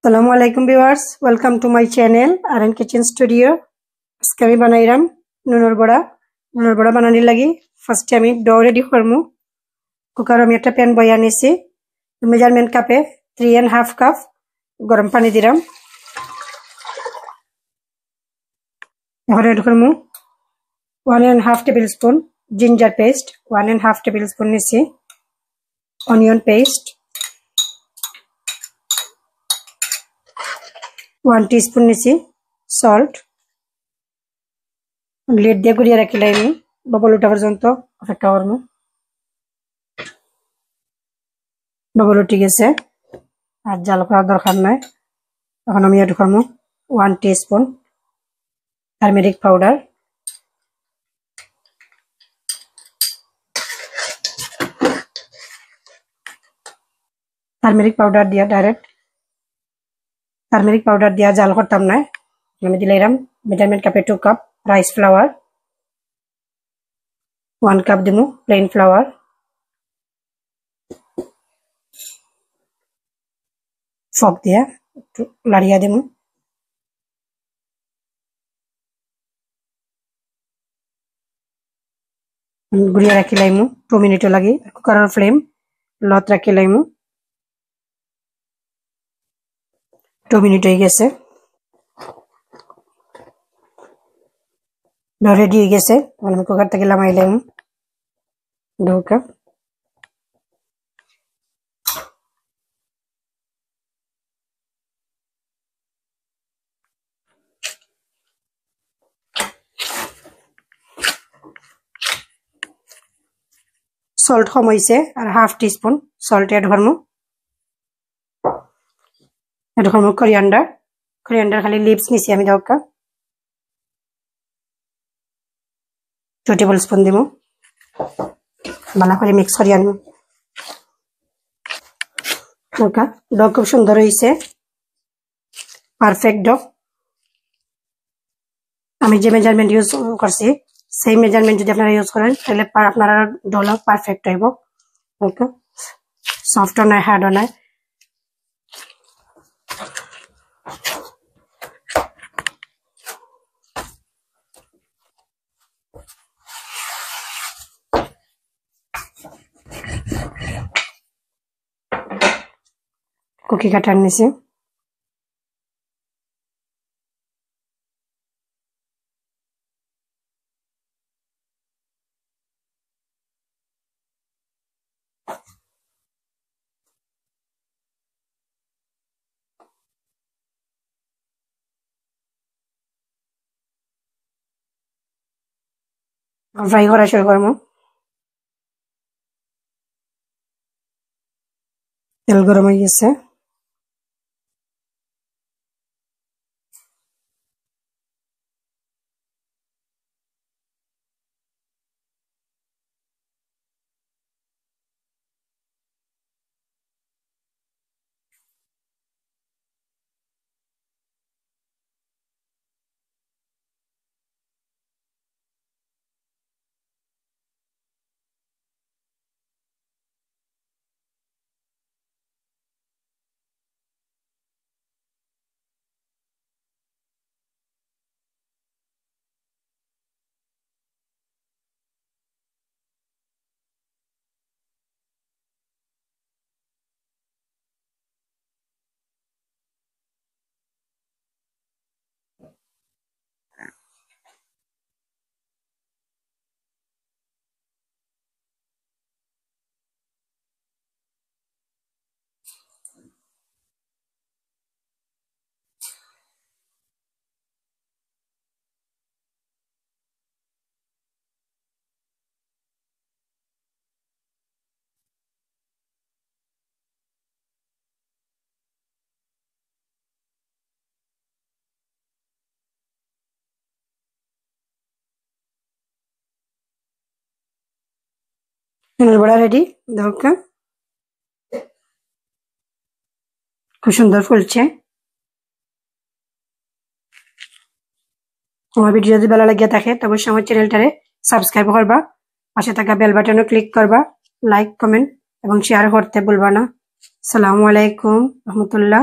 Assalamualaikum viewers, welcome to my channel RN Kitchen Studio. আজকে আমি বানাইলাম নুনের বড়া বানানোর লাগি ফার্স্টে আমি ডো রেডি করব। কুকার আমি একটা প্যান বইয়া নিয়েছি, মেজারমেন্ট কাপে 3.5 কাপ গরম পানি দিলাম। এখন এড করব 1.5 tablespoon ginger paste, 1.5 tablespoon নিয়েছি অনিয়ন পেস্ট, 1 टीस्पून নিছি সল্ট। লিড দিয়ে গুড়িয়ে রাখিলাই আমি বাবল ওঠা পর্যন্ত অপেক্ষা করব। বাবল উঠে গেছে, আর জাল করার দরকার নাই। এখন আমি এড করব 1 teaspoon turmeric powder, turmeric powder দিয়া ডাইরেক্ট টারমেরিক পাউডার দিয়া জাল করতাম না। আমি দিলাম মেজারমেন্ট কাপে 2 কাপ রাইস ফ্লাওয়ার, 1 কাপ দিমু প্লেন ফ্লাওয়ার, ফক দিয়া একটু লাড়িয়া দিমু। গুড়িয়া রাখিলাইমু 2 মিনিট লাগি। কুকারের ফ্লেম লত রাখিলাইমু। 2 মিনিট হয়ে গেছে, রেডি হয়ে গেছে। আমি কুকার থেকে নামাইলাম ডোকা। সল্ট কম হয়েছে, আর 1/2 टीस्पून সল্ট এড করবো। এড করবো কোরিয়ান্ডার খালি লিভস নিছি আমি দরকার 2 টেবিল স্পুন দিব। ভালো করে মিক্স করিয়ে আনবো। ডো খুব সুন্দর হয়েছে, পারফেক্ট ডো। আমি যে মেজারমেন্ট ইউজ করছি সেই মেজারমেন্ট যদি আপনারা ইউজ করেন তাহলে আপনারা ডোলা পারফেক্ট হইব। ওকে, সফটও নয় হার্ডও নয়। কুকি কাটার নিচে ফ্রাই করা শুরু করবো। তেল গরম হয়ে গেছে, বড়া রেডি। দরকার খুব সুন্দর ফুলছে। আমার ভিডিও যদি ভালো লাগিয়ে থাকে তবে অবশ্যই আমার চ্যানেলটারে সাবস্ক্রাইব করবা, পাশে থাকা বেল বাটনও ক্লিক করবা, লাইক কমেন্ট এবং শেয়ার করতে ভুলবা না। আসসালামু আলাইকুম রহমতুল্লাহ।